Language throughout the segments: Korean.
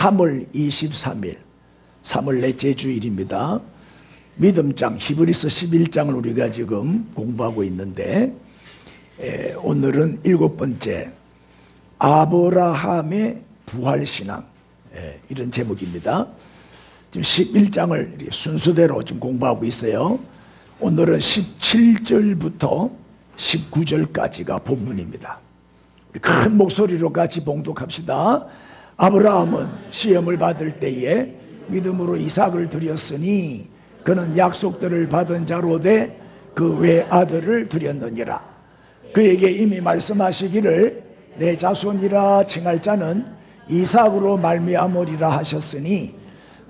3월 23일, 3월 넷째 주일입니다. 믿음장 히브리서 11장을 우리가 지금 공부하고 있는데, 오늘은 7번째 아브라함의 부활신앙, 이런 제목입니다. 지금 11장을 순서대로 지금 공부하고 있어요. 오늘은 17절부터 19절까지가 본문입니다. 큰 목소리로 같이 봉독합시다. 아브라함은 시험을 받을 때에 믿음으로 이삭을 드렸으니 그는 약속들을 받은 자로되 그 외아들을 드렸느니라. 그에게 이미 말씀하시기를 내 자손이라 칭할 자는 이삭으로 말미암으리라 하셨으니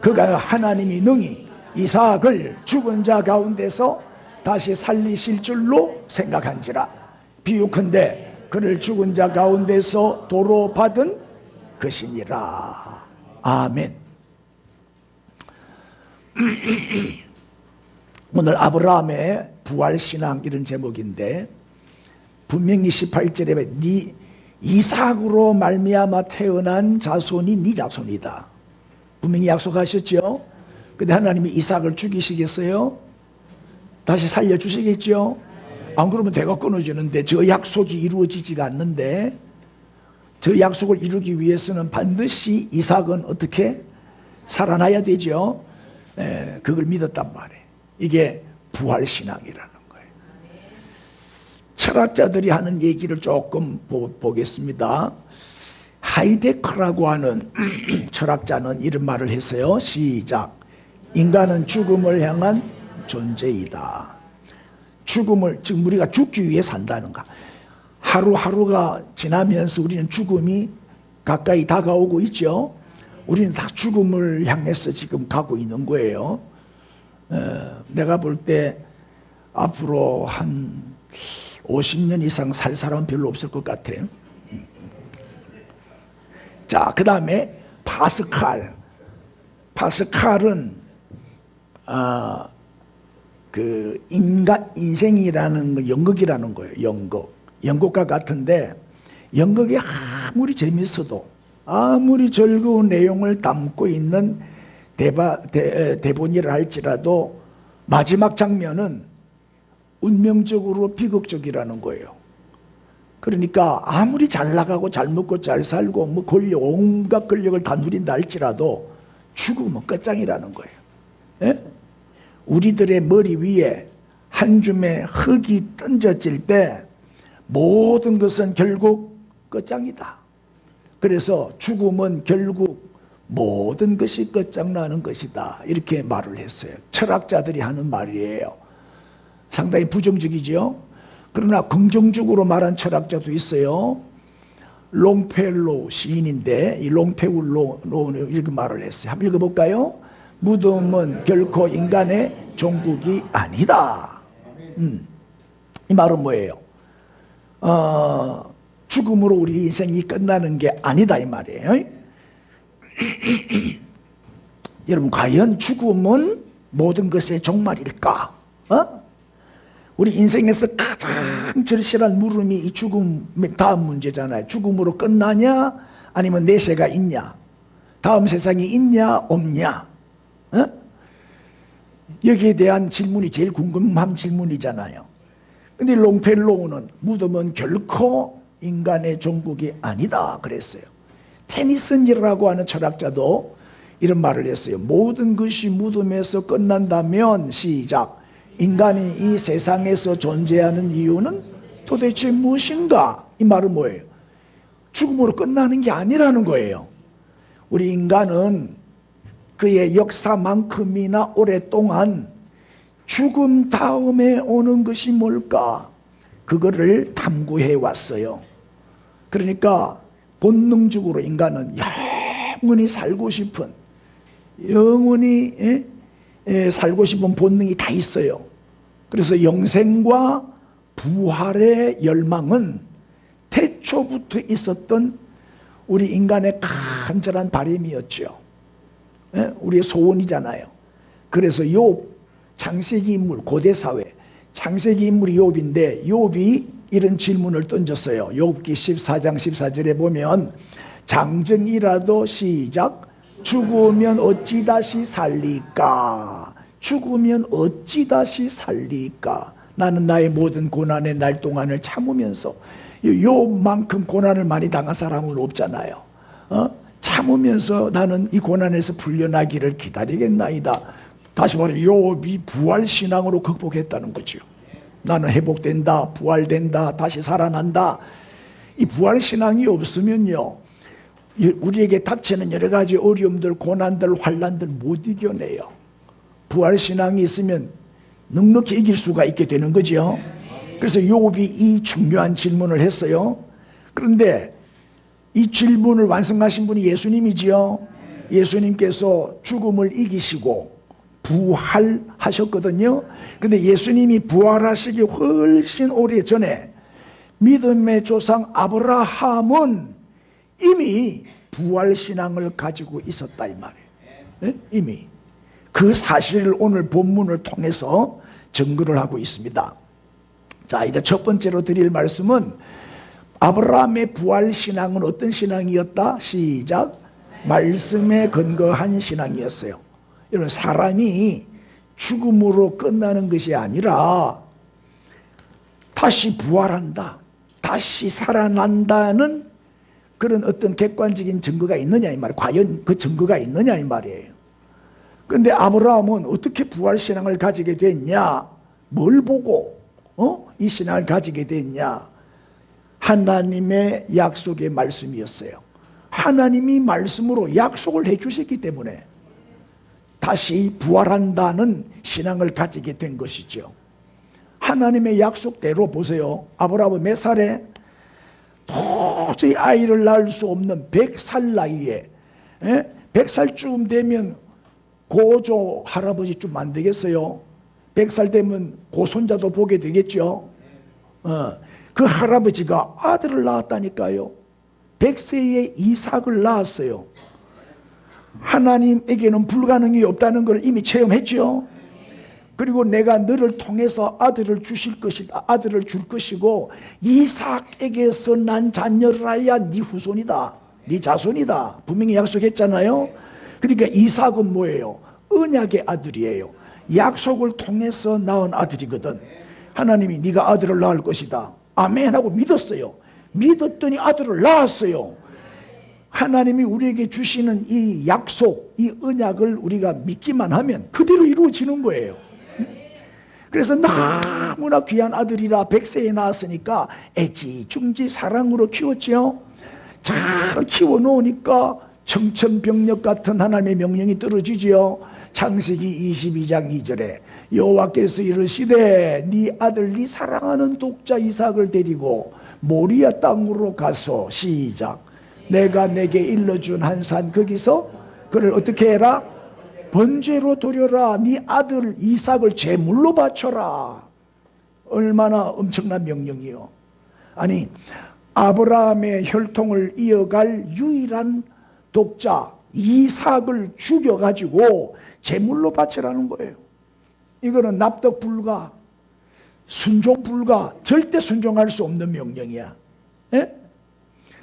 그가 하나님이 능히 이삭을 죽은 자 가운데서 다시 살리실 줄로 생각한지라. 비유컨대 그를 죽은 자 가운데서 도로 받은 것이니라. 아멘. 오늘 아브라함의 부활신앙 이런 제목인데, 분명히 18절에 네 이삭으로 말미암아 태어난 자손이 네 자손이다 분명히 약속하셨죠. 근데 하나님이 이삭을 죽이시겠어요? 다시 살려주시겠죠? 안 그러면 대가 끊어지는데, 저 약속이 이루어지지가 않는데, 저 약속을 이루기 위해서는 반드시 이삭은 어떻게 살아나야 되죠. 그걸 믿었단 말이에요. 이게 부활신앙이라는 거예요. 철학자들이 하는 얘기를 조금 보겠습니다. 하이데크라고 하는 철학자는 이런 말을 했어요. 시작. 인간은 죽음을 향한 존재이다. 죽음을, 지금 우리가 죽기 위해 산다는가. 하루하루가 지나면서 우리는 죽음이 가까이 다가오고 있죠. 우리는 다 죽음을 향해서 지금 가고 있는 거예요. 내가 볼 때 앞으로 한 50년 이상 살 사람은 별로 없을 것 같아요. 자, 그 다음에 파스칼은 그 인생이라는 거, 연극이라는 거예요. 연극과 같은데, 연극이 아무리 재밌어도, 아무리 즐거운 내용을 담고 있는 대본이라 할지라도 마지막 장면은 운명적으로 비극적이라는 거예요. 그러니까 아무리 잘 나가고 잘 먹고 잘 살고 뭐 온갖 권력을 다 누린다 할지라도 죽음은 끝장이라는 거예요. 예? 우리들의 머리 위에 한 줌의 흙이 던져질 때 모든 것은 결국 끝장이다. 그래서 죽음은 결국 모든 것이 끝장나는 것이다. 이렇게 말을 했어요. 철학자들이 하는 말이에요. 상당히 부정적이죠. 그러나 긍정적으로 말한 철학자도 있어요. 롱펠로우 시인인데, 이 롱펠로우는 이렇게 말을 했어요. 한번 읽어볼까요? 무덤은 결코 인간의 종국이 아니다. 이 말은 뭐예요? 죽음으로 우리 인생이 끝나는 게 아니다 이 말이에요. 여러분, 과연 죽음은 모든 것의 종말일까? 우리 인생에서 가장 절실한 물음이 이 죽음의 다음 문제잖아요. 죽음으로 끝나냐 아니면 내세가 있냐, 다음 세상이 있냐 없냐. 여기에 대한 질문이 제일 궁금한 질문이잖아요. 근데 롱펠로우는 무덤은 결코 인간의 종국이 아니다 그랬어요. 테니슨이라고 하는 철학자도 이런 말을 했어요. 모든 것이 무덤에서 끝난다면, 시작, 인간이 이 세상에서 존재하는 이유는 도대체 무엇인가? 이 말은 뭐예요? 죽음으로 끝나는 게 아니라는 거예요. 우리 인간은 그의 역사만큼이나 오랫동안 죽음 다음에 오는 것이 뭘까? 그거를 탐구해 왔어요. 그러니까 본능적으로 인간은 영원히 살고 싶은, 영원히 살고 싶은 본능이 다 있어요. 그래서 영생과 부활의 열망은 태초부터 있었던 우리 인간의 간절한 바람이었죠. 우리의 소원이잖아요. 그래서 욥, 창세기 인물, 고대사회 창세기 인물이 욥인데, 욥이 이런 질문을 던졌어요. 욥기 14장 14절에 보면 장정이라도 시작 죽으면 어찌 다시 살리까? 죽으면 어찌 다시 살리까? 나는 나의 모든 고난의 날 동안을 참으면서, 요만큼 고난을 많이 당한 사람은 없잖아요. 참으면서 나는 이 고난에서 풀려나기를 기다리겠나이다. 다시 말해 욥이 부활신앙으로 극복했다는 거죠. 나는 회복된다, 부활된다, 다시 살아난다. 이 부활신앙이 없으면요, 우리에게 닥치는 여러 가지 어려움들, 고난들, 환난들 못 이겨내요. 부활신앙이 있으면 넉넉히 이길 수가 있게 되는 거죠. 그래서 욥이 이 중요한 질문을 했어요. 그런데 이 질문을 완성하신 분이 예수님이지요. 예수님께서 죽음을 이기시고 부활하셨거든요. 근데 예수님이 부활하시기 훨씬 오래 전에 믿음의 조상 아브라함은 이미 부활신앙을 가지고 있었다 이 말이에요. 네? 이미 그 사실을 오늘 본문을 통해서 증거를 하고 있습니다. 자, 이제 첫 번째로 드릴 말씀은 아브라함의 부활신앙은 어떤 신앙이었다? 시작. 말씀에 근거한 신앙이었어요. 여러분, 사람이 죽음으로 끝나는 것이 아니라 다시 부활한다, 다시 살아난다는 그런 어떤 객관적인 증거가 있느냐 이 말이에요. 과연 그 증거가 있느냐 이 말이에요. 그런데 아브라함은 어떻게 부활신앙을 가지게 됐냐? 뭘 보고 이 신앙을 가지게 됐냐? 하나님의 약속의 말씀이었어요. 하나님이 말씀으로 약속을 해주셨기 때문에 다시 부활한다는 신앙을 가지게 된 것이죠. 하나님의 약속대로 보세요. 아브라함은 몇 살에? 도저히 아이를 낳을 수 없는 100살 나이에, 100살쯤 되면 고조 할아버지쯤 안 되겠어요? 100살 되면 고손자도 보게 되겠죠. 그 할아버지가 아들을 낳았다니까요. 100세에 이삭을 낳았어요. 하나님에게는 불가능이 없다는 걸 이미 체험했죠. 그리고 내가 너를 통해서 아들을 주실 것이다, 아들을 줄 것이고 이삭에게서 난 자녀라야 네 후손이다, 네 자손이다, 분명히 약속했잖아요. 그러니까 이삭은 뭐예요? 언약의 아들이에요. 약속을 통해서 낳은 아들이거든. 하나님이 네가 아들을 낳을 것이다, 아멘 하고 믿었어요. 믿었더니 아들을 낳았어요. 하나님이 우리에게 주시는 이 약속, 이 언약을 우리가 믿기만 하면 그대로 이루어지는 거예요. 그래서 너무나 귀한 아들이라 100세에 낳았으니까 애지중지 사랑으로 키웠죠. 잘 키워놓으니까 청천벽력 같은 하나님의 명령이 떨어지지요. 창세기 22장 2절에 여호와께서 이르시되 네 아들 네 사랑하는 독자 이삭을 데리고 모리아 땅으로 가서 시작. 내가 내게 일러준 한 산 거기서 그를 어떻게 해라? 번제로 드려라. 네 아들 이삭을 제물로 바쳐라. 얼마나 엄청난 명령이요. 아니, 아브라함의 혈통을 이어갈 유일한 독자 이삭을 죽여가지고 제물로 바치라는 거예요. 이거는 납득 불가, 순종 불가, 절대 순종할 수 없는 명령이야. 예?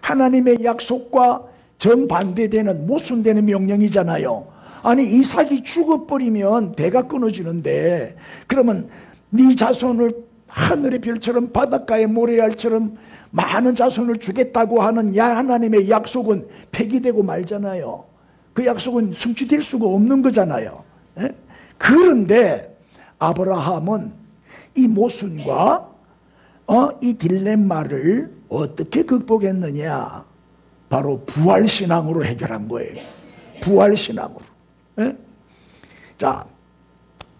하나님의 약속과 정반대되는 모순되는 명령이잖아요. 아니, 이삭이 죽어버리면 대가 끊어지는데, 그러면 네 자손을 하늘의 별처럼 바닷가의 모래알처럼 많은 자손을 주겠다고 하는 하나님의 약속은 폐기되고 말잖아요. 그 약속은 성취될 수가 없는 거잖아요. 예? 그런데 아브라함은 이 모순과 이 딜레마를 어떻게 극복했느냐? 바로 부활신앙으로 해결한 거예요. 부활신앙으로. 예? 자,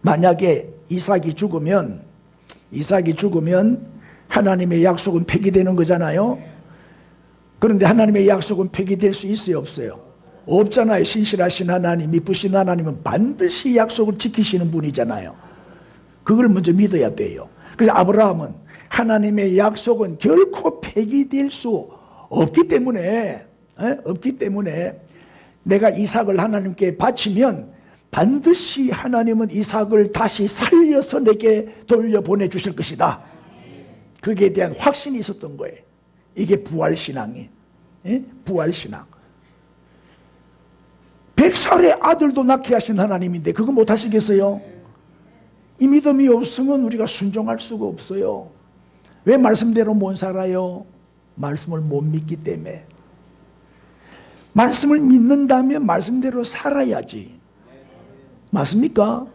만약에 이삭이 죽으면 하나님의 약속은 폐기되는 거잖아요. 그런데 하나님의 약속은 폐기될 수 있어요, 없어요? 없잖아요. 신실하신 하나님, 미쁘신 하나님은 반드시 약속을 지키시는 분이잖아요. 그걸 먼저 믿어야 돼요. 그래서 아브라함은 하나님의 약속은 결코 폐기될 수 없기 때문에 내가 이삭을 하나님께 바치면 반드시 하나님은 이삭을 다시 살려서 내게 돌려보내 주실 것이다. 거기에 대한 확신이 있었던 거예요. 이게 부활신앙이에요. 부활신앙. 100살의 아들도 낳게 하신 하나님인데 그거 못 하시겠어요? 이 믿음이 없으면 우리가 순종할 수가 없어요. 왜 말씀대로 못 살아요? 말씀을 못 믿기 때문에. 말씀을 믿는다면 말씀대로 살아야지. 맞습니까?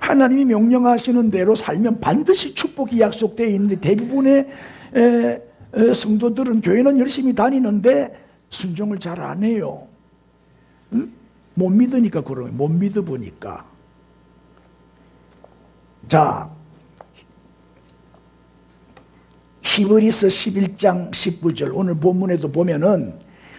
하나님이 명령하시는 대로 살면 반드시 축복이 약속되어 있는데 대부분의 성도들은 교회는 열심히 다니는데 순종을 잘 안 해요. 응? 못 믿으니까 그런 거예요. 못 믿어보니까. 자, 히브리서 11장 19절 오늘 본문에도 보면은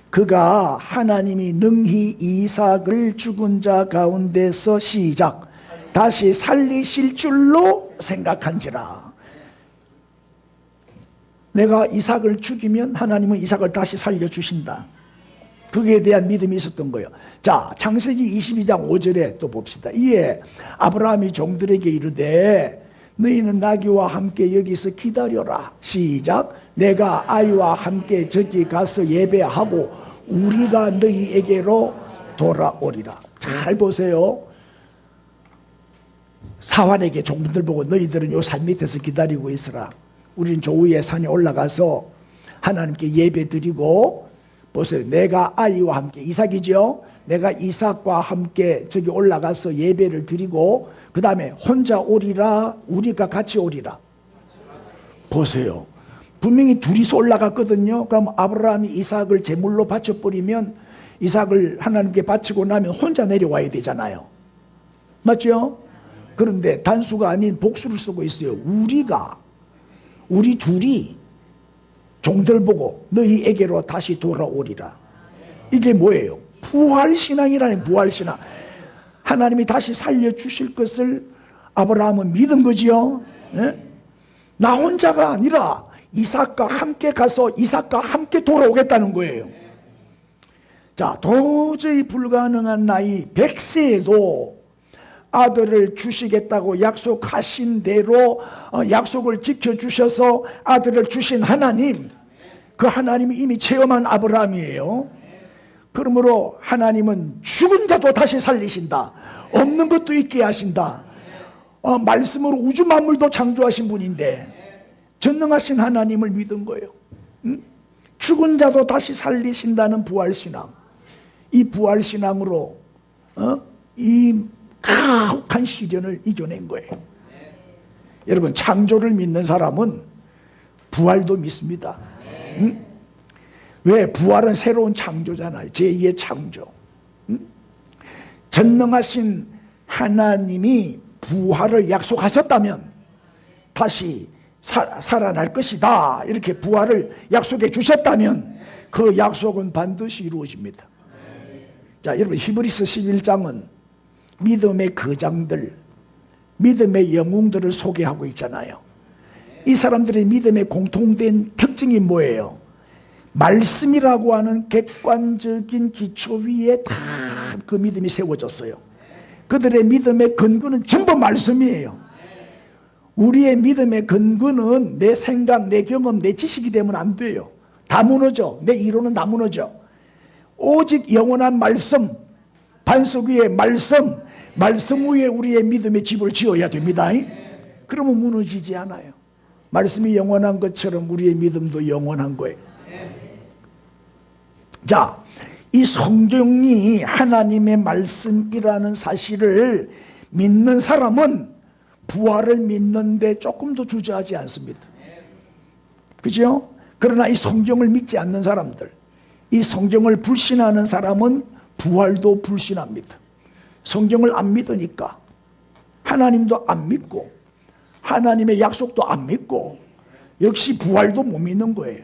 그가 하나님이 능히 이삭을 죽은 자 가운데서 시작 다시 살리실 줄로 생각한지라. 내가 이삭을 죽이면 하나님은 이삭을 다시 살려주신다. 그에 대한 믿음이 있었던 거예요. 자, 창세기 22장 5절에 또 봅시다. 이에 아브라함이 종들에게 이르되 너희는 나귀와 함께 여기서 기다려라. 시작. 내가 아이와 함께 저기 가서 예배하고 우리가 너희에게로 돌아오리라. 잘 보세요. 사환에게 종들 보고 너희들은 요 산 밑에서 기다리고 있으라. 우리는 저 위에 산에 올라가서 하나님께 예배 드리고, 보세요. 내가 아이와 함께, 이삭이죠. 내가 이삭과 함께 저기 올라가서 예배를 드리고 그 다음에 혼자 오리라 우리가 같이 오리라. 보세요. 분명히 둘이서 올라갔거든요. 그럼 아브라함이 이삭을 제물로 바쳐버리면 이삭을 하나님께 바치고 나면 혼자 내려와야 되잖아요. 맞죠? 그런데 단수가 아닌 복수를 쓰고 있어요. 우리 둘이 종들 보고 너희에게로 다시 돌아오리라. 이게 뭐예요? 부활신앙이라는 부활신앙. 하나님이 다시 살려주실 것을 아브라함은 믿은 거지요. 네? 나 혼자가 아니라 이삭과 함께 가서 이삭과 함께 돌아오겠다는 거예요. 자, 도저히 불가능한 나이 100세에도 아들을 주시겠다고 약속하신 대로 약속을 지켜주셔서 아들을 주신 하나님, 그 하나님이 이미 체험한 아브라함이에요. 그러므로 하나님은 죽은 자도 다시 살리신다. 없는 것도 있게 하신다. 말씀으로 우주 만물도 창조하신 분인데 전능하신 하나님을 믿은 거예요. 응? 죽은 자도 다시 살리신다는 부활신앙. 이 부활신앙으로 이 가혹한 시련을 이겨낸 거예요. 여러분, 창조를 믿는 사람은 부활도 믿습니다. 응? 왜? 부활은 새로운 창조잖아요. 제2의 창조. 응? 전능하신 하나님이 부활을 약속하셨다면 다시 살아날 것이다. 이렇게 부활을 약속해 주셨다면 그 약속은 반드시 이루어집니다. 자, 여러분, 히브리서 11장은 믿음의 거장들, 믿음의 영웅들을 소개하고 있잖아요. 이 사람들의 믿음의 공통된 특징이 뭐예요? 말씀이라고 하는 객관적인 기초 위에 다 그 믿음이 세워졌어요. 그들의 믿음의 근거는 전부 말씀이에요. 우리의 믿음의 근거는 내 생각, 내 경험, 내 지식이 되면 안 돼요. 다 무너져. 내 이론은 다 무너져. 오직 영원한 말씀, 반석 위에 말씀 위에 우리의 믿음의 집을 지어야 됩니다. 그러면 무너지지 않아요. 말씀이 영원한 것처럼 우리의 믿음도 영원한 거예요. 자, 이 성경이 하나님의 말씀이라는 사실을 믿는 사람은 부활을 믿는데 조금도 주저하지 않습니다. 그죠? 그러나 이 성경을 믿지 않는 사람들, 이 성경을 불신하는 사람은 부활도 불신합니다. 성경을 안 믿으니까 하나님도 안 믿고 하나님의 약속도 안 믿고 역시 부활도 못 믿는 거예요.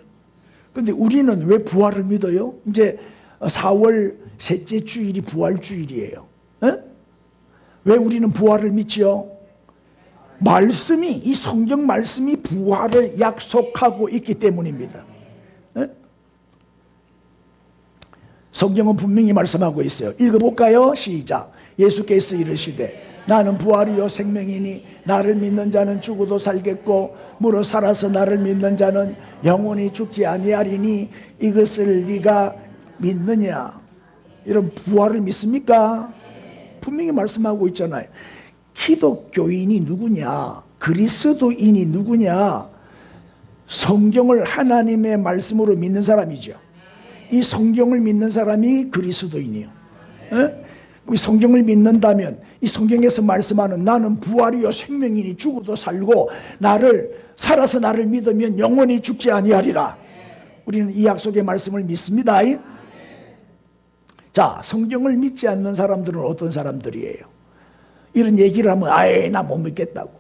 그런데 우리는 왜 부활을 믿어요? 이제 4월 셋째 주일이 부활주일이에요. 에? 왜 우리는 부활을 믿지요? 말씀이, 이 성경 말씀이 부활을 약속하고 있기 때문입니다. 에? 성경은 분명히 말씀하고 있어요. 읽어볼까요? 시작. 예수께서 이르시되 나는 부활이요 생명이니 나를 믿는 자는 죽어도 살겠고 무릇 살아서 나를 믿는 자는 영원히 죽지 아니하리니 이것을 네가 믿느냐? 여러분 부활을 믿습니까? 분명히 말씀하고 있잖아요. 기독교인이 누구냐? 그리스도인이 누구냐? 성경을 하나님의 말씀으로 믿는 사람이죠. 이 성경을 믿는 사람이 그리스도인이에요. 성경을 믿는다면 이 성경에서 말씀하는 나는 부활이요 생명이니 죽어도 살고 살아서 나를 믿으면 영원히 죽지 아니하리라. 우리는 이 약속의 말씀을 믿습니다. 자, 성경을 믿지 않는 사람들은 어떤 사람들이에요? 이런 얘기를 하면 아예 나 못 믿겠다고.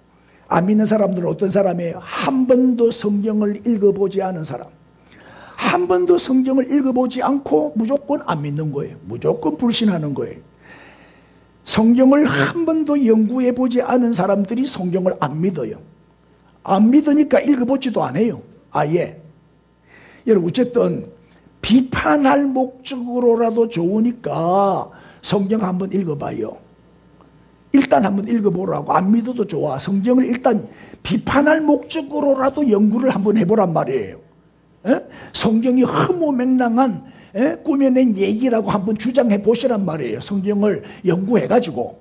안 믿는 사람들은 어떤 사람이에요? 한 번도 성경을 읽어보지 않은 사람. 한 번도 성경을 읽어보지 않고 무조건 안 믿는 거예요. 무조건 불신하는 거예요. 성경을 한 번도 연구해보지 않은 사람들이 성경을 안 믿어요. 안 믿으니까 읽어보지도 않아요. 아예. 여러분 어쨌든 비판할 목적으로라도 좋으니까 성경 한번 읽어봐요. 일단 한번 읽어보라고. 안 믿어도 좋아. 성경을 일단 비판할 목적으로라도 연구를 한번 해보란 말이에요. 성경이 허무맹랑한 꾸며낸 얘기라고 한번 주장해 보시란 말이에요. 성경을 연구해가지고.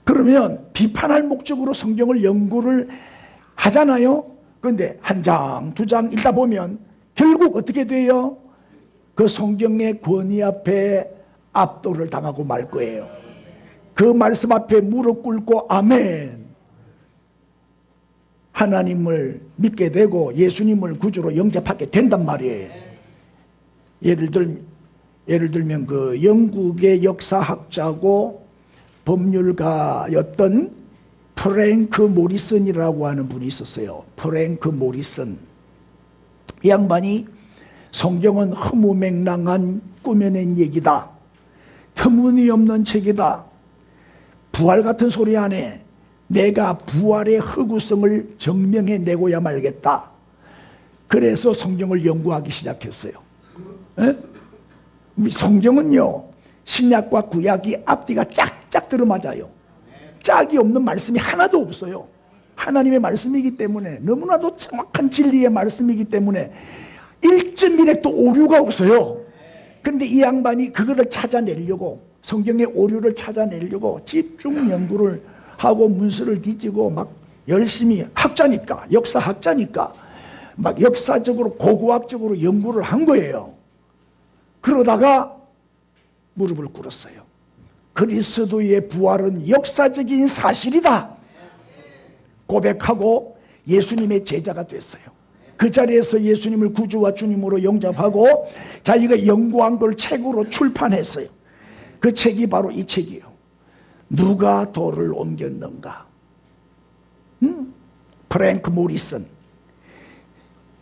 그러면 비판할 목적으로 성경을 연구를 하잖아요. 그런데 한 장, 두 장 읽다 보면 결국 어떻게 돼요? 그 성경의 권위 앞에 압도를 당하고 말 거예요. 그 말씀 앞에 무릎 꿇고 아멘. 하나님을 믿게 되고 예수님을 구주로 영접하게 된단 말이에요. 예를 들면 그 영국의 역사학자고 법률가였던 프랭크 모리슨이라고 하는 분이 있었어요. 프랭크 모리슨. 이 양반이 성경은 허무맹랑한 꾸며낸 얘기다. 터무니없는 책이다. 부활 같은 소리 안 해. 내가 부활의 허구성을 증명해내고야 말겠다. 그래서 성경을 연구하기 시작했어요. 성경은요, 신약과 구약이 앞뒤가 짝짝 들어맞아요. 짝이 없는 말씀이 하나도 없어요. 하나님의 말씀이기 때문에, 너무나도 정확한 진리의 말씀이기 때문에 1.1핵도 오류가 없어요. 근데 이 양반이 그거를 찾아내려고, 성경의 오류를 찾아내려고 집중 연구를 하고 문서를 뒤지고 막 열심히, 학자니까, 역사학자니까 막 역사적으로 고고학적으로 연구를 한 거예요. 그러다가 무릎을 꿇었어요. 그리스도의 부활은 역사적인 사실이다 고백하고 예수님의 제자가 됐어요. 그 자리에서 예수님을 구주와 주님으로 영접하고 자기가 연구한 걸 책으로 출판했어요. 그 책이 바로 이 책이에요. 누가 돌을 옮겼는가? 프랭크 모리슨.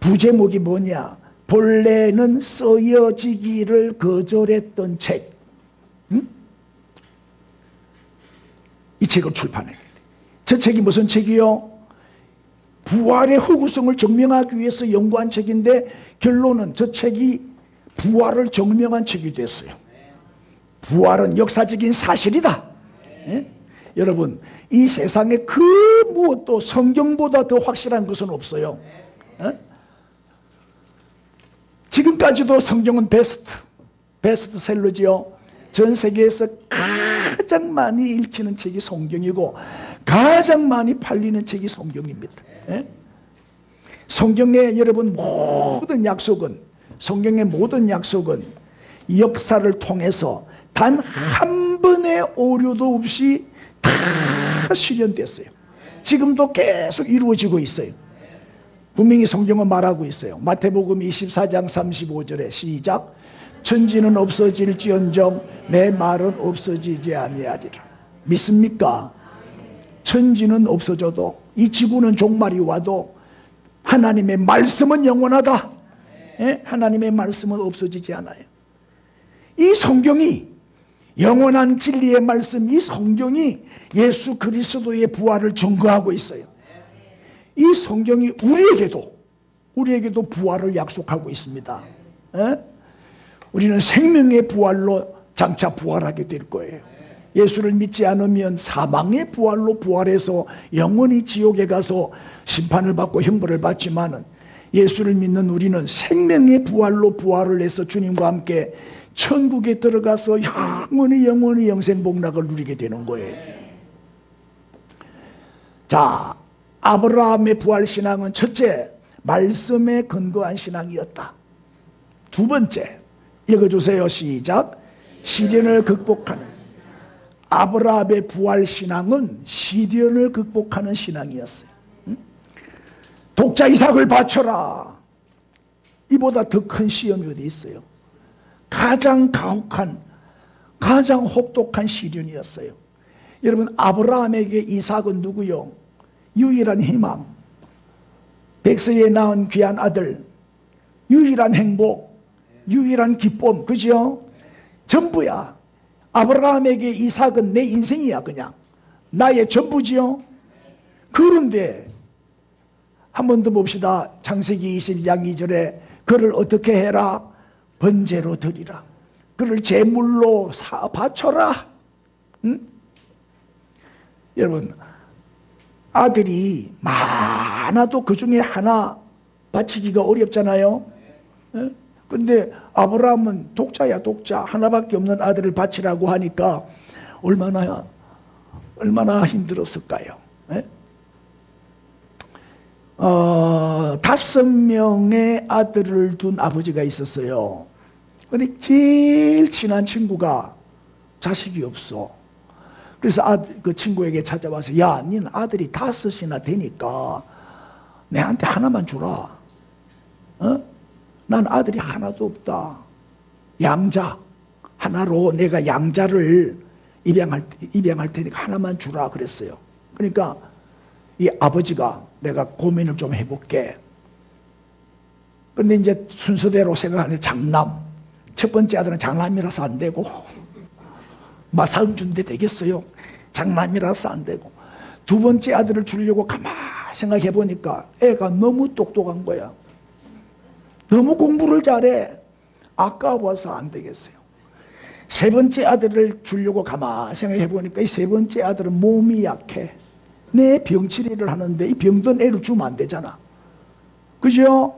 부제목이 뭐냐? 본래는 쓰여지기를 거절했던 책. 이 책을 출판했어요. 저 책이 무슨 책이요? 부활의 허구성을 증명하기 위해서 연구한 책인데 결론은 저 책이 부활을 증명한 책이 됐어요. 부활은 역사적인 사실이다. 여러분, 이 세상에 그 무엇도 성경보다 더 확실한 것은 없어요. 지금까지도 성경은 베스트셀러지요. 전 세계에서 가장 많이 읽히는 책이 성경이고 가장 많이 팔리는 책이 성경입니다. 성경의 여러분 모든 약속은, 성경의 모든 약속은 역사를 통해서 단 한 번의 오류도 없이 다 실현됐어요. 지금도 계속 이루어지고 있어요. 분명히 성경은 말하고 있어요. 마태복음 24장 35절에 시작. 천지는 없어질지언정 내 말은 없어지지 아니하리라. 믿습니까? 천지는 없어져도, 이 지구는 종말이 와도 하나님의 말씀은 영원하다. 하나님의 말씀은 없어지지 않아요. 이 성경이 영원한 진리의 말씀, 이 성경이 예수 그리스도의 부활을 증거하고 있어요. 이 성경이 우리에게도 부활을 약속하고 있습니다. 우리는 생명의 부활로 장차 부활하게 될 거예요. 예수를 믿지 않으면 사망의 부활로 부활해서 영원히 지옥에 가서 심판을 받고 형벌을 받지만은, 예수를 믿는 우리는 생명의 부활로 부활을 해서 주님과 함께 천국에 들어가서 영원히 영생복락을 누리게 되는 거예요. 자, 아브라함의 부활신앙은 첫째, 말씀에 근거한 신앙이었다. 두 번째, 읽어주세요. 시작. 시련을 극복하는, 아브라함의 부활신앙은 시련을 극복하는 신앙이었어요. 독자 이삭을 바쳐라. 이보다 더 큰 시험이 어디 있어요? 가장 가혹한, 가장 혹독한 시련이었어요. 여러분, 아브라함에게 이삭은 누구요? 유일한 희망, 백세에 낳은 귀한 아들, 유일한 행복, 유일한 기쁨, 그죠? 전부야. 아브라함에게 이삭은 내 인생이야. 그냥 나의 전부지요. 그런데 한 번 더 봅시다. 창세기 22장 2절에 그를 어떻게 해라? 번제로 드리라. 그를 제물로 바쳐라. 응? 여러분, 아들이 많아도 그 중에 하나 바치기가 어렵잖아요. 근데 아브라함은 독자야. 독자. 하나밖에 없는 아들을 바치라고 하니까 얼마나 힘들었을까요? 5명의 아들을 둔 아버지가 있었어요. 근데 제일 친한 친구가 자식이 없어. 그래서 그 친구에게 찾아와서, 야, 니는 아들이 5이나 되니까 내한테 하나만 주라. 난 아들이 하나도 없다. 양자 하나로 내가 양자를 입양할 테니까 하나만 주라 그랬어요. 그러니까 이 아버지가, 내가 고민을 좀 해볼게. 근데 이제 순서대로 생각하는 장남, 첫 번째 아들은 장남이라서 안 되고, 마사음 준대 되겠어요? 장남이라서 안 되고, 두 번째 아들을 주려고 가만히 생각해 보니까 애가 너무 똑똑한 거야. 너무 공부를 잘해. 아까워서 안 되겠어요. 세 번째 아들을 주려고 가만히 생각해 보니까 이 세 번째 아들은 몸이 약해. 내 병치레를 하는데 이 병든 애를 주면 안 되잖아. 그죠?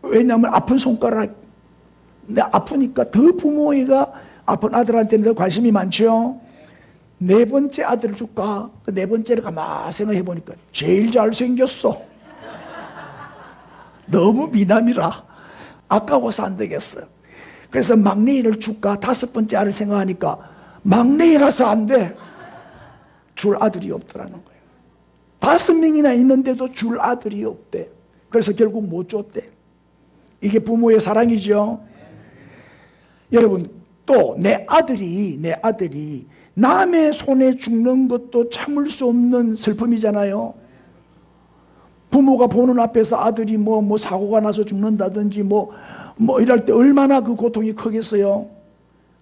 왜냐하면 아픈 손가락, 아프니까 더 부모가 아픈 아들한테는 더 관심이 많죠. 네 번째 아들을 줄까? 그 네 번째를 가만히 생각해 보니까 제일 잘생겼어. 너무 미남이라 아까워서 안 되겠어요. 그래서 막내를 줄까? 5번째 아들 생각하니까 막내라서 안 돼. 줄 아들이 없더라는 거예요. 5명이나 있는데도 줄 아들이 없대. 그래서 결국 못 줬대. 이게 부모의 사랑이죠. 여러분, 또 내 아들이 남의 손에 죽는 것도 참을 수 없는 슬픔이잖아요. 부모가 보는 앞에서 아들이 뭐 사고가 나서 죽는다든지 뭐 이럴 때 얼마나 그 고통이 크겠어요.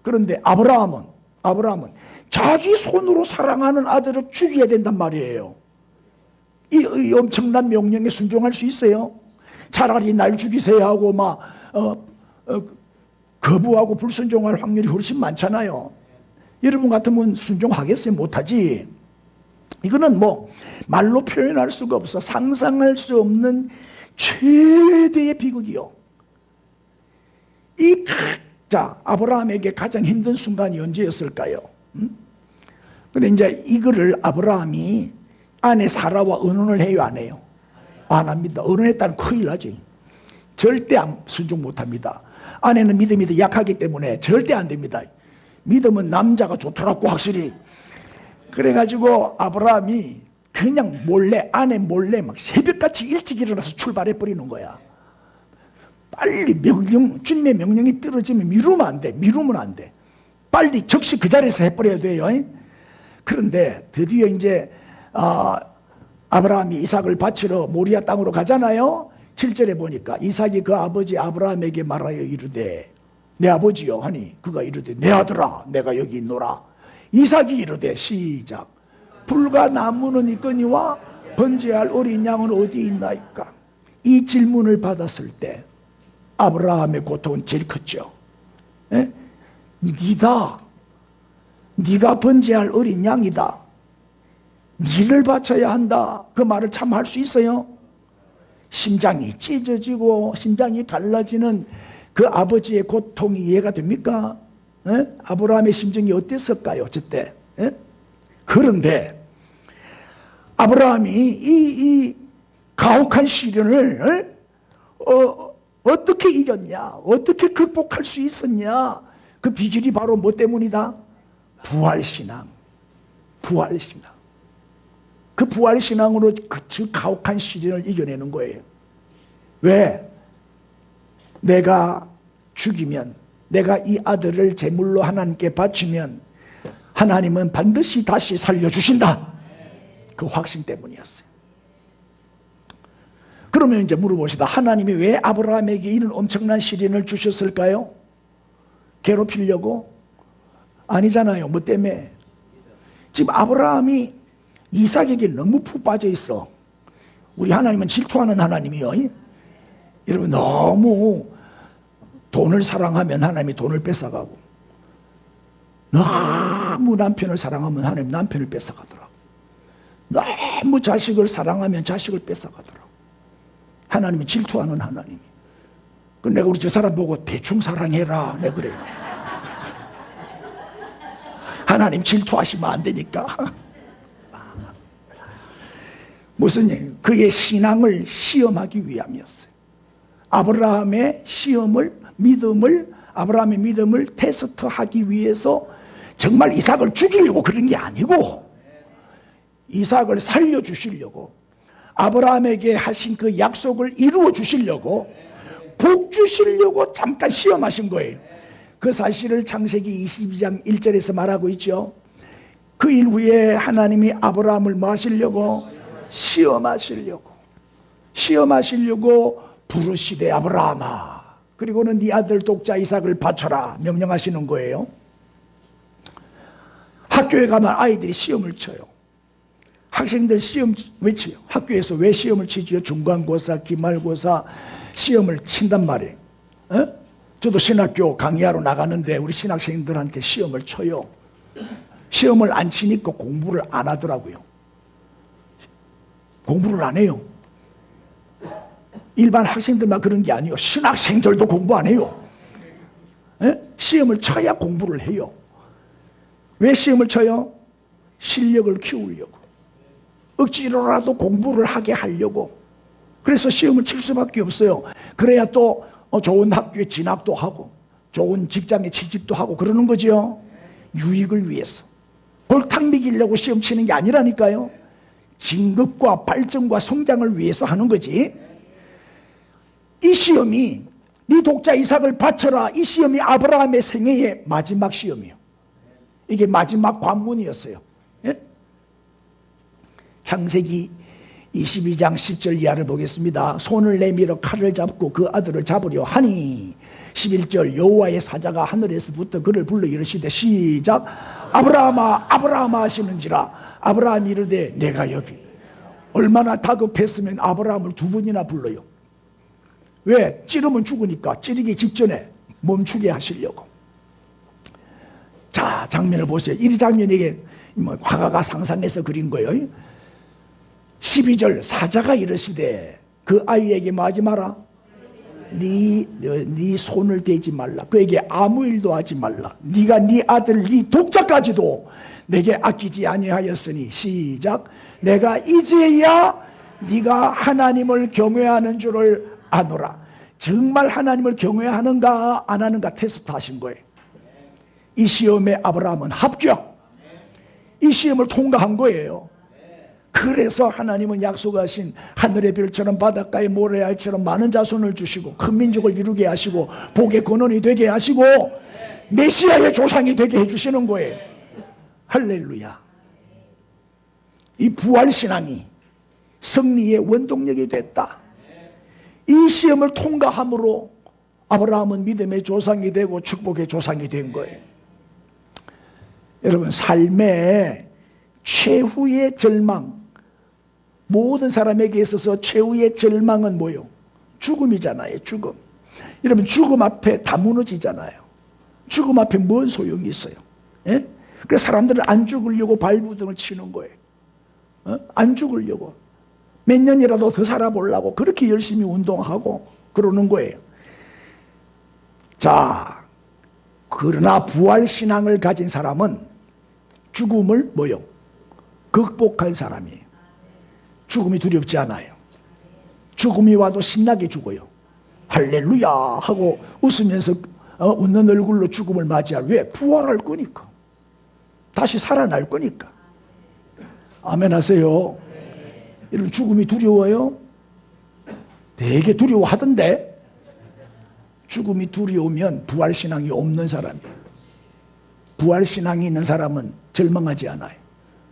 그런데 아브라함은 자기 손으로 사랑하는 아들을 죽여야 된단 말이에요. 이 엄청난 명령에 순종할 수 있어요? 차라리 날 죽이세요 하고 거부하고 불순종할 확률이 훨씬 많잖아요. 여러분 같으면 순종하겠어요? 못하지. 이거는 말로 표현할 수가 없어. 상상할 수 없는 최대의 비극이요. 아브라함에게 가장 힘든 순간이 언제였을까요? 근데 이제 이거를 아브라함이 아내 사라와 의논을 해요, 안 해요? 안 합니다. 의논했다는 큰일 나지. 절대 순종 못 합니다. 아내는 믿음이 더 약하기 때문에 절대 안 됩니다. 믿음은 남자가 좋더라고, 확실히. 그래가지고 아브라함이 그냥 아내 몰래 새벽같이 일찍 일어나서 출발해 버리는 거야. 빨리 주님의 명령이 떨어지면 미루면 안 돼. 빨리 즉시 그 자리에서 해버려야 돼요. 그런데 드디어 이제 아브라함이 이삭을 바치러 모리아 땅으로 가잖아요. 7절에 보니까 이삭이 그 아버지 아브라함에게 말하여 이르되, 내 아버지요 하니 그가 이르되, 내 아들아 내가 여기 있노라. 이삭이 이르되, 시작, 불과 나무는 있거니와 번제할 어린 양은 어디 있나이까? 이 질문을 받았을 때 아브라함의 고통은 제일 컸죠. 네가 번제할 어린 양이다. 니를 바쳐야 한다. 그 말을 참 할 수 있어요? 심장이 찢어지고 심장이 갈라지는 그 아버지의 고통이 이해가 됩니까? 아브라함의 심정이 어땠을까요? 저때. 그런데 아브라함이 이 가혹한 시련을 어떻게 이겼냐? 어떻게 극복할 수 있었냐? 그 비결이 바로 뭐 때문이다? 부활신앙. 부활신앙. 그 부활신앙으로 그 가혹한 시련을 이겨내는 거예요. 왜? 내가 죽이면, 내가 이 아들을 제물로 하나님께 바치면 하나님은 반드시 다시 살려주신다. 그 확신 때문이었어요. 그러면 이제 물어봅시다. 하나님이 왜 아브라함에게 이런 엄청난 시련을 주셨을까요? 괴롭히려고? 아니잖아요. 뭐 때문에? 지금 아브라함이 이삭에게 너무 푹 빠져 있어. 우리 하나님은 질투하는 하나님이요. 여러분, 너무 돈을 사랑하면 하나님이 돈을 뺏어가고, 너무 남편을 사랑하면 하나님 남편을 뺏어가더라고. 너무 자식을 사랑하면 자식을 뺏어가더라고. 하나님은 질투하는 하나님이. 내가 우리 저 사람 보고 대충 사랑해라, 내가 그래요. 하나님 질투하시면 안 되니까. 무슨 일? 그의 신앙을 시험하기 위함이었어요. 아브라함의 믿음을 테스트하기 위해서 정말 이삭을 죽이려고 그런 게 아니고, 이삭을 살려주시려고, 아브라함에게 하신 그 약속을 이루어 주시려고, 복 주시려고 잠깐 시험하신 거예요. 그 사실을 창세기 22장 1절에서 말하고 있죠. 그 일 후에 하나님이 아브라함을 뭐 하시려고? 시험하시려고 부르시되 아브라함아, 그리고는 네 아들 독자 이삭을 바쳐라 명령하시는 거예요. 학교에 가면 아이들이 시험을 쳐요. 학생들 시험 왜 쳐요? 학교에서 왜 시험을 치지요? 중간고사, 기말고사 시험을 친단 말이에요. 저도 신학교 강의하러 나가는데 우리 신학생들한테 시험을 쳐요. 시험을 안 치니까 공부를 안 하더라고요. 공부를 안 해요. 일반 학생들만 그런 게 아니에요. 신학생들도 공부 안 해요. 시험을 쳐야 공부를 해요. 왜 시험을 쳐요? 실력을 키우려고. 억지로라도 공부를 하게 하려고. 그래서 시험을 칠 수밖에 없어요. 그래야 또 좋은 학교에 진학도 하고 좋은 직장에 취직도 하고 그러는 거죠. 유익을 위해서. 골탕 먹이려고 시험 치는 게 아니라니까요. 진급과 발전과 성장을 위해서 하는 거지. 이 시험이 네 독자 이삭을 바쳐라, 이 시험이 아브라함의 생애의 마지막 시험이에요. 이게 마지막 관문이었어요. 창세기 22장 10절 이하를 보겠습니다. 손을 내밀어 칼을 잡고 그 아들을 잡으려 하니 11절 여호와의 사자가 하늘에서부터 그를 불러 이르시되 시작 아브라함아 아브라함아 하시는지라. 아브라함이 이르되 내가 여기. 얼마나 다급했으면 아브라함을 두 번이나 불러요. 왜? 찌르면 죽으니까 찌르기 직전에 멈추게 하시려고. 자, 장면을 보세요. 이 장면이 이게 화가가 상상해서 그린 거예요. 12절 사자가 이르시되 그 아이에게 뭐 하지 마라? 네 손을 대지 말라. 그에게 아무 일도 하지 말라. 네가 네 아들 네 독자까지도 내게 아끼지 아니하였으니 시작 내가 이제야 네가 하나님을 경외하는 줄을 아노라. 정말 하나님을 경외하는가 안 하는가 테스트 하신 거예요. 이 시험에 아브라함은 합격. 이 시험을 통과한 거예요. 그래서 하나님은 약속하신 하늘의 별처럼 바닷가의 모래알처럼 많은 자손을 주시고 큰 민족을 이루게 하시고 복의 근원이 되게 하시고 메시아의 조상이 되게 해주시는 거예요. 할렐루야. 이 부활신앙이 승리의 원동력이 됐다. 이 시험을 통과함으로 아브라함은 믿음의 조상이 되고 축복의 조상이 된 거예요. 여러분, 삶의 최후의 절망, 모든 사람에게 있어서 최후의 절망은 뭐예요? 죽음이잖아요. 죽음. 여러분, 죽음 앞에 다 무너지잖아요. 죽음 앞에 뭔 소용이 있어요? 예? 그래서 사람들은 안 죽으려고 발부둥을 치는 거예요. 안 죽으려고. 몇 년이라도 더 살아보려고 그렇게 열심히 운동하고 그러는 거예요. 자, 그러나 부활신앙을 가진 사람은 죽음을 뭐요? 극복할 사람이에요. 죽음이 두렵지 않아요. 죽음이 와도 신나게 죽어요. 할렐루야 하고 웃으면서 웃는 얼굴로 죽음을 맞이할. 왜? 부활할 거니까. 다시 살아날 거니까. 아멘 하세요. 이런 죽음이 두려워요? 되게 두려워하던데. 죽음이 두려우면 부활신앙이 없는 사람이에요. 부활신앙이 있는 사람은 절망하지 않아요.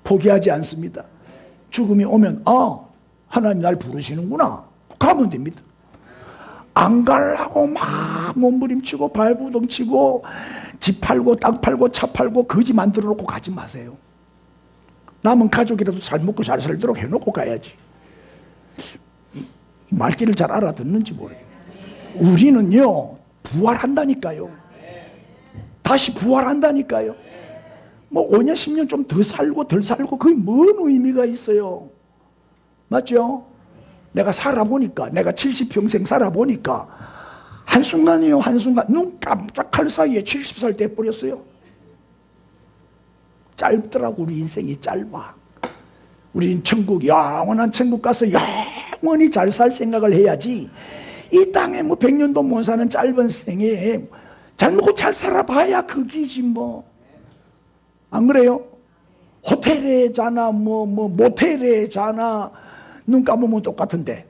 포기하지 않습니다. 죽음이 오면 하나님 날 부르시는구나. 가면 됩니다. 안 가려고 막 몸부림치고 발부둥치고 집 팔고 땅 팔고 차 팔고 거지 만들어 놓고 가지 마세요. 남은 가족이라도 잘 먹고 잘 살도록 해놓고 가야지. 말귀를 잘 알아듣는지 모르겠어요. 우리는요 부활한다니까요. 다시 부활한다니까요. 뭐 5년 10년 좀 더 살고 덜 살고 그게 뭔 의미가 있어요. 맞죠? 내가 살아보니까, 내가 70평생 살아보니까 한순간이에요. 한순간 눈 깜짝할 사이에 70살 돼버렸어요. 짧더라고. 우리 인생이 짧아. 우린 천국, 영원한 천국 가서 영원히 잘 살 생각을 해야지. 이 땅에 뭐 100년도 못 사는 짧은 생에 잘 먹고 잘 살아봐야 그기지 뭐. 안 그래요? 호텔에 자나 모텔에 자나 눈 감으면 똑같은데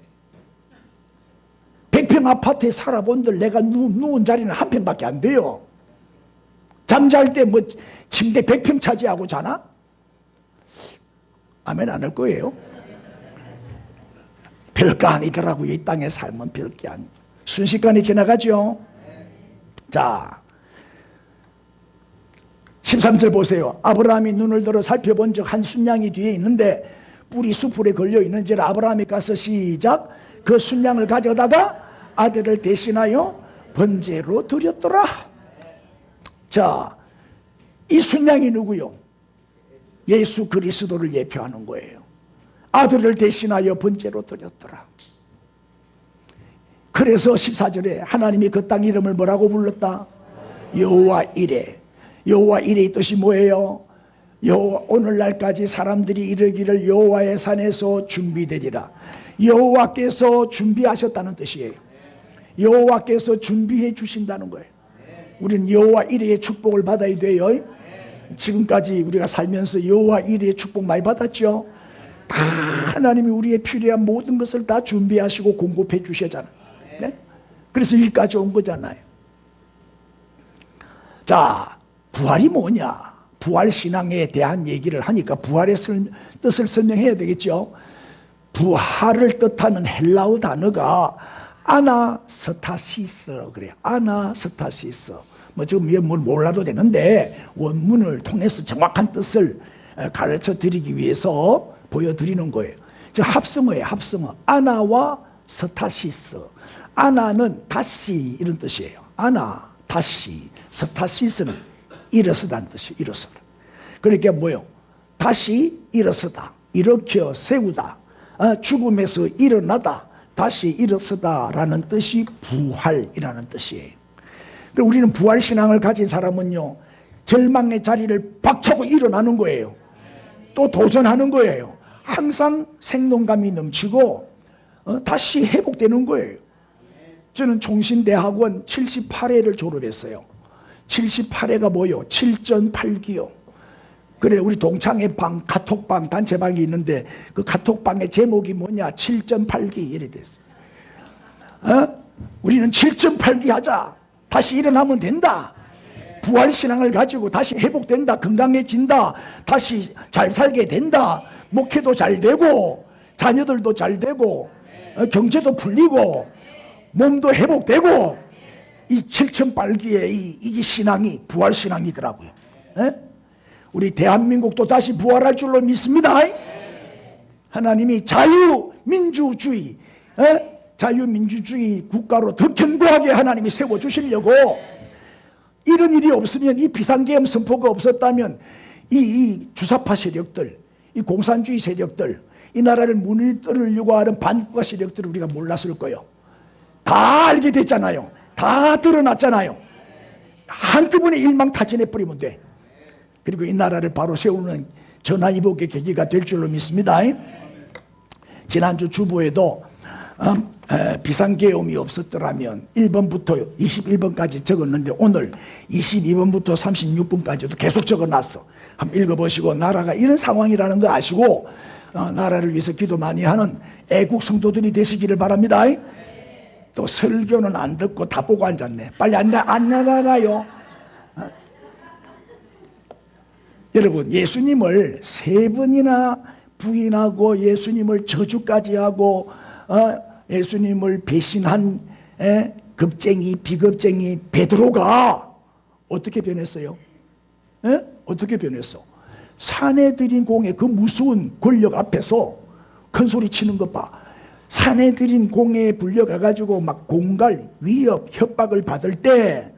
100평 아파트에 살아본들 내가 누운 자리는 한 평밖에 안 돼요. 잠잘 때 뭐 침대 100평 차지하고 자나? 아멘 안 할 거예요. 별거 아니더라고요. 이 땅에 살면 별게 아니. 순식간에 지나가죠. 자 13절 보세요. 아브라함이 눈을 들어 살펴본 적 한 순양이 뒤에 있는데 뿔이 수풀에 걸려 있는지라 아브라함이 가서 시작 그 순양을 가져다가 아들을 대신하여 번제로 드렸더라. 자, 이 순양이 누구요? 예수 그리스도를 예표하는 거예요. 아들을 대신하여 번제로 드렸더라. 그래서 14절에 하나님이 그 땅 이름을 뭐라고 불렀다? 여호와 이레. 여호와 이레의 뜻이 뭐예요? 오늘날까지 사람들이 이르기를 여호와의 산에서 준비되리라. 여호와께서 준비하셨다는 뜻이에요. 여호와께서 준비해 주신다는 거예요. 우리는 여호와 이레의 축복을 받아야 돼요. 지금까지 우리가 살면서 여호와 이레의 축복 많이 받았죠. 다 하나님이 우리의 필요한 모든 것을 다 준비하시고 공급해 주시잖아요. 네? 그래서 여기까지 온 거잖아요. 자, 부활이 뭐냐? 부활신앙에 대한 얘기를 하니까 부활의 뜻을 설명해야 되겠죠. 부활을 뜻하는 헬라어 단어가 아나스타시스라고 그래요. 아나스타시스. 뭐 지금 뭘 몰라도 되는데 원문을 통해서 정확한 뜻을 가르쳐 드리기 위해서 보여드리는 거예요. 저 합성어예요. 합성어. 아나와 스타시스. 아나는 다시 이런 뜻이에요. 아나, 다시. 스타시스는 일어서다는 뜻이에요. 일어서다. 그러니까 뭐요? 다시 일어서다. 일으켜 세우다. 죽음에서 일어나다. 다시 일어서다라는 뜻이 부활이라는 뜻이에요. 그리고 우리는 부활신앙을 가진 사람은요, 절망의 자리를 박차고 일어나는 거예요. 또 도전하는 거예요. 항상 생동감이 넘치고 다시 회복되는 거예요. 저는 총신대학원 78회를 졸업했어요. 78회가 뭐요? 7.8기요. 그래, 우리 동창회 방, 카톡방, 단체방이 있는데 그 카톡방의 제목이 뭐냐? 7.8기 이래 됐어요. 우리는 7.8기 하자. 다시 일어나면 된다. 부활신앙을 가지고 다시 회복된다. 건강해진다. 다시 잘 살게 된다. 목회도 잘 되고 자녀들도 잘 되고 경제도 풀리고 몸도 회복되고 이 7.8기의 이게 신앙이 부활신앙이더라고요. 우리 대한민국도 다시 부활할 줄로 믿습니다. 하나님이 자유민주주의 자유민주주의 국가로 더 견고하게 하나님이 세워주시려고. 이런 일이 없으면, 이 비상계엄 선포가 없었다면 이 주사파 세력들, 이 공산주의 세력들, 이 나라를 무너뜨리려고 하는 반국가 세력들을 우리가 몰랐을 거예요. 다 알게 됐잖아요. 다 드러났잖아요. 한꺼번에 일망타진해 버리면 돼. 그리고 이 나라를 바로 세우는 전화위복의 계기가 될 줄로 믿습니다. 지난주 주보에도 비상계엄이 없었더라면 1번부터 21번까지 적었는데 오늘 22번부터 36번까지도 계속 적어놨어. 한번 읽어보시고 나라가 이런 상황이라는 거 아시고 나라를 위해서 기도 많이 하는 애국 성도들이 되시기를 바랍니다. 또 설교는 안 듣고 다 보고 앉았네. 빨리 안 나가요. 여러분, 예수님을 3번이나 부인하고 예수님을 저주까지 하고 예수님을 배신한 겁쟁이 비겁쟁이 베드로가 어떻게 변했어요? 어떻게 변했어? 사내들인 공의 그 무서운 권력 앞에서 큰 소리 치는 것 봐. 사내들인 공회에 불려가가지고 막 공갈, 위협, 협박을 받을 때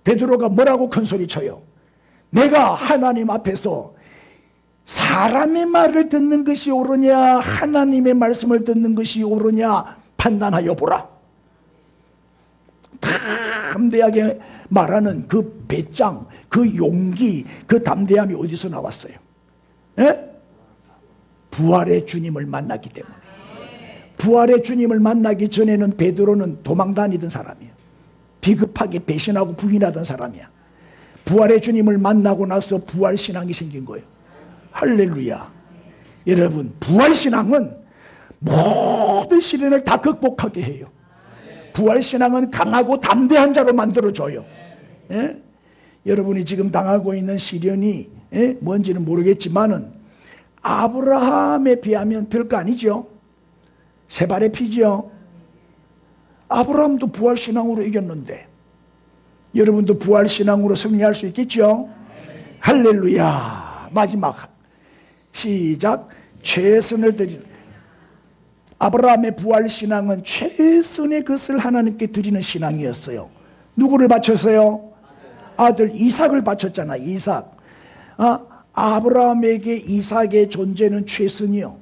베드로가 뭐라고 큰 소리 쳐요? 내가 하나님 앞에서 사람의 말을 듣는 것이 옳으냐 하나님의 말씀을 듣는 것이 옳으냐 판단하여 보라. 담대하게 말하는 그 배짱, 그 용기, 그 담대함이 어디서 나왔어요? 부활의 주님을 만났기 때문에. 부활의 주님을 만나기 전에는 베드로는 도망 다니던 사람이에요. 비급하게 배신하고 부인하던 사람이야. 부활의 주님을 만나고 나서 부활신앙이 생긴 거예요. 할렐루야. 여러분, 부활신앙은 모든 시련을 다 극복하게 해요. 부활신앙은 강하고 담대한 자로 만들어줘요. 여러분이 지금 당하고 있는 시련이 뭔지는 모르겠지만은 아브라함에 비하면 별거 아니죠. 세 발의 피죠. 아브라함도 부활신앙으로 이겼는데 여러분도 부활신앙으로 승리할 수 있겠죠? 할렐루야. 마지막 시작. 최선을 드리는 아브라함의 부활신앙은 최선의 것을 하나님께 드리는 신앙이었어요. 누구를 바쳤어요? 아들 이삭을 바쳤잖아. 이삭. 아브라함에게 이삭의 존재는 최선이요,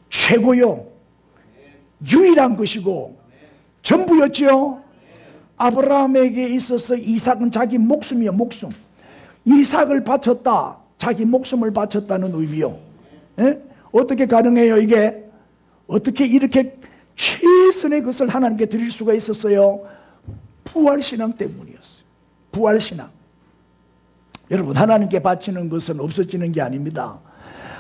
최고요, 유일한 것이고 전부였죠. 아브라함에게 있어서 이삭은 자기 목숨이요, 목숨. 이삭을 바쳤다, 자기 목숨을 바쳤다는 의미요. 어떻게 가능해요 이게? 어떻게 이렇게 최선의 것을 하나님께 드릴 수가 있었어요? 부활신앙 때문이었어요. 부활신앙. 여러분, 하나님께 바치는 것은 없어지는 게 아닙니다.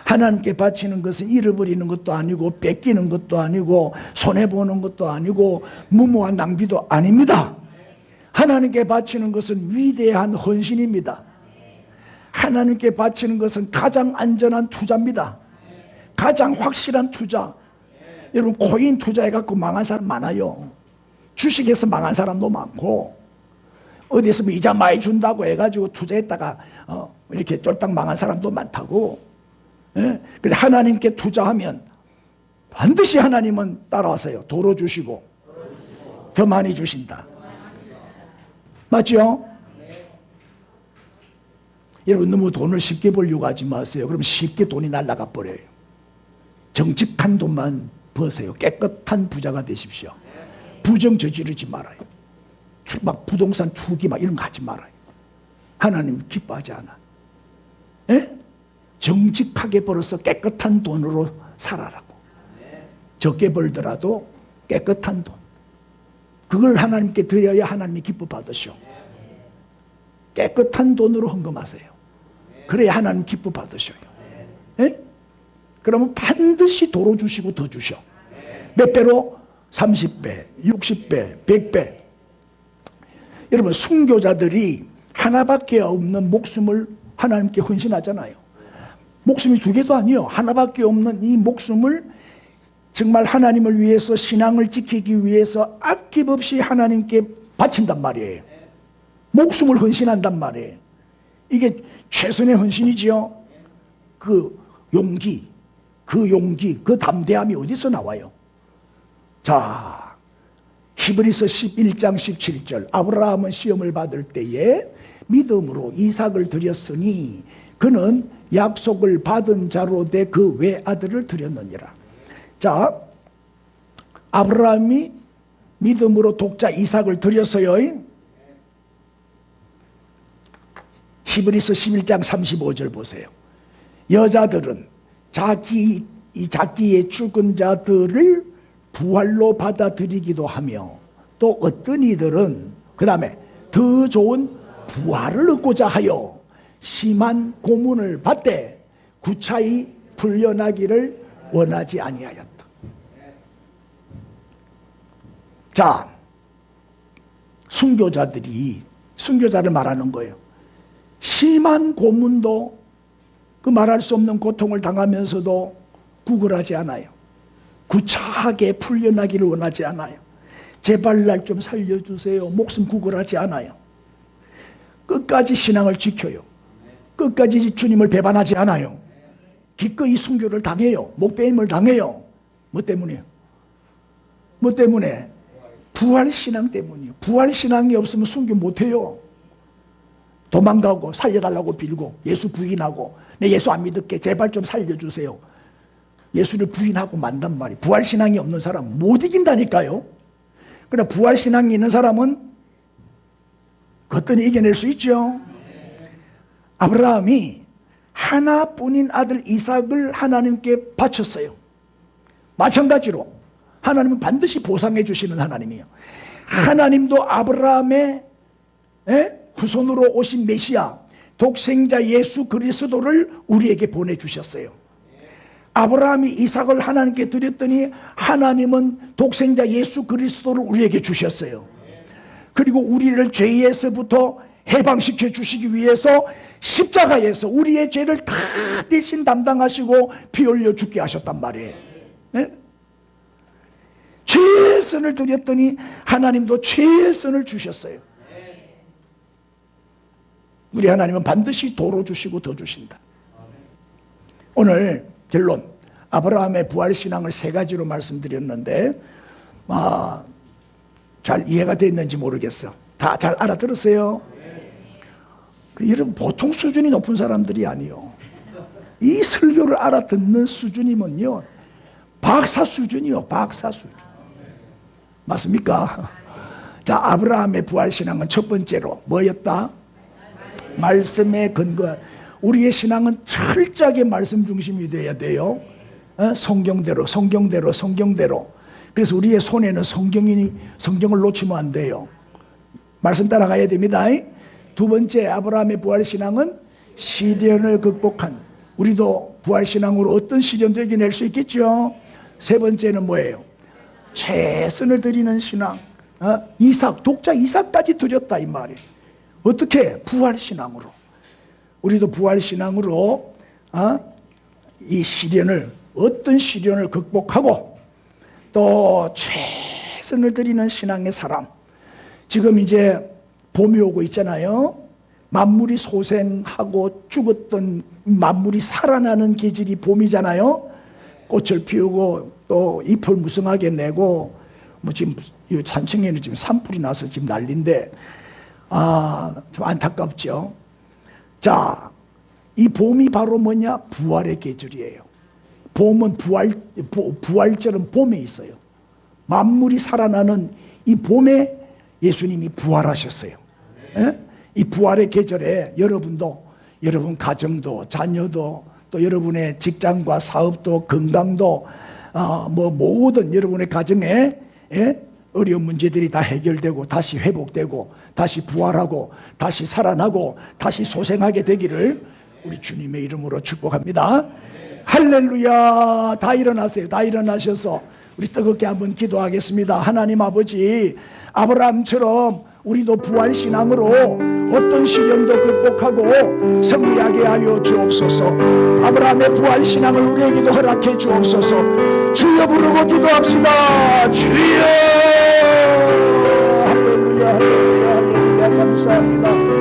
하나님께 바치는 것은 잃어버리는 것도 아니고 뺏기는 것도 아니고 손해보는 것도 아니고 무모한 낭비도 아닙니다. 하나님께 바치는 것은 위대한 헌신입니다. 하나님께 바치는 것은 가장 안전한 투자입니다. 가장 확실한 투자. 여러분, 코인 투자해갖고 망한 사람 많아요. 주식에서 망한 사람도 많고 어디서 뭐 이자 많이 준다고 해가지고 투자했다가 이렇게 쫄딱 망한 사람도 많다고. 근데 하나님께 투자하면 반드시 하나님은 따라와서요, 도로 주시고 더 많이 주신다. 맞죠? 여러분, 너무 돈을 쉽게 벌려고 하지 마세요. 그럼 쉽게 돈이 날아가 버려요. 정직한 돈만 버세요. 깨끗한 부자가 되십시오. 부정 저지르지 말아요. 막 부동산 투기 막 이런 거 하지 말아요. 하나님 기뻐하지 않아. 정직하게 벌어서 깨끗한 돈으로 살아라고. 적게 벌더라도 깨끗한 돈, 그걸 하나님께 드려야 하나님이 기뻐 받으셔. 깨끗한 돈으로 헌금하세요. 그래야 하나님 기뻐 받으셔요. 그러면 반드시 도로 주시고 더 주셔. 몇 배로? 30배, 60배, 100배. 여러분, 순교자들이 하나밖에 없는 목숨을 하나님께 헌신하잖아요. 목숨이 두 개도 아니요, 하나밖에 없는 이 목숨을 정말 하나님을 위해서, 신앙을 지키기 위해서 아낌없이 하나님께 바친단 말이에요. 목숨을 헌신한단 말이에요. 이게 최선의 헌신이지요. 그 용기, 그 담대함이 어디서 나와요? 자, 히브리서 11장 17절. 아브라함은 시험을 받을 때에 믿음으로 이삭을 드렸으니 그는 약속을 받은 자로 돼 그 외아들을 드렸느니라. 자, 아브라함이 믿음으로 독자 이삭을 드렸어요. 히브리서 11장 35절 보세요. 여자들은 자기의 죽은 자들을 부활로 받아들이기도 하며, 또 어떤 이들은 그 다음에 더 좋은 부활을 얻고자 하여 심한 고문을 받되 구차히 풀려나기를 원하지 아니하였다. 자, 순교자를 말하는 거예요. 심한 고문도, 그 말할 수 없는 고통을 당하면서도 구걸하지 않아요. 구차하게 풀려나기를 원하지 않아요. 제발 날 좀 살려주세요. 목숨 구걸하지 않아요. 끝까지 신앙을 지켜요. 끝까지 주님을 배반하지 않아요. 기꺼이 순교를 당해요. 목배임을 당해요. 뭐 때문이에요? 뭐 때문에? 부활신앙 때문이에요. 부활신앙이 없으면 순교 못해요. 도망가고 살려달라고 빌고 예수 부인하고, 내 예수 안 믿을게, 제발 좀 살려주세요. 예수를 부인하고 만단 말이에요. 부활신앙이 없는 사람은 못 이긴다니까요. 그러나 부활신앙이 있는 사람은 그것들이 이겨낼 수 있죠. 아브라함이 하나뿐인 아들 이삭을 하나님께 바쳤어요. 마찬가지로 하나님은 반드시 보상해 주시는 하나님이에요. 하나님도 아브라함의 후손으로 오신 메시아 독생자 예수 그리스도를 우리에게 보내주셨어요. 아브라함이 이삭을 하나님께 드렸더니 하나님은 독생자 예수 그리스도를 우리에게 주셨어요. 그리고 우리를 죄에서부터 해방시켜 주시기 위해서 십자가에서 우리의 죄를 다 대신 담당하시고 피 흘려 죽게 하셨단 말이에요. 네? 최선을 드렸더니 하나님도 최선을 주셨어요. 우리 하나님은 반드시 도로 주시고 더 주신다. 오늘 결론, 아브라함의 부활신앙을 세 가지로 말씀드렸는데 잘 이해가 됐는지 모르겠어. 다 잘 알아들었어요? 여러분, 보통 수준이 높은 사람들이 아니요. 이 설교를 알아듣는 수준이면요, 박사 수준이요. 박사 수준. 맞습니까? 자, 아브라함의 부활신앙은 첫 번째로 뭐였다? 말씀에 근거한. 우리의 신앙은 철저하게 말씀 중심이 되어야 돼요. 성경대로. 그래서 우리의 손에는 성경을 놓치면 안 돼요. 말씀 따라가야 됩니다. 두 번째, 아브라함의 부활신앙은 시련을 극복한. 우리도 부활신앙으로 어떤 시련도 이겨낼 수 있겠죠. 세 번째는 뭐예요? 최선을 드리는 신앙. 독자 이삭까지 드렸다 이 말이에요. 어떻게? 부활신앙으로. 우리도 부활신앙으로 이 시련을, 어떤 시련을 극복하고 또 최선을 드리는 신앙의 사람. 지금 이제 봄이 오고 있잖아요. 만물이 소생하고 죽었던 만물이 살아나는 계절이 봄이잖아요. 꽃을 피우고 또 잎을 무성하게 내고, 지금 산청에는 지금 산불이 나서 지금 난리인데, 좀 안타깝죠. 자, 이 봄이 바로 뭐냐? 부활의 계절이에요. 봄은 부활절은 봄에 있어요. 만물이 살아나는 이 봄에 예수님이 부활하셨어요. 이 부활의 계절에 여러분도, 여러분 가정도, 자녀도, 또 여러분의 직장과 사업도, 건강도, 모든 여러분의 가정에 어려운 문제들이 다 해결되고 다시 회복되고 다시 부활하고 다시 살아나고 다시 소생하게 되기를 우리 주님의 이름으로 축복합니다. 할렐루야. 다 일어나세요. 다 일어나셔서 우리 뜨겁게 한번 기도하겠습니다. 하나님 아버지, 아브라함처럼 우리도 부활신앙으로 어떤 시련도 극복하고 승리하게 하여 주옵소서. 아브라함의 부활신앙을 우리에게도 허락해 주옵소서. 주여 부르고 기도합시다. 주여. 할렐루야, 할렐루야, 할렐루야. 감사합니다.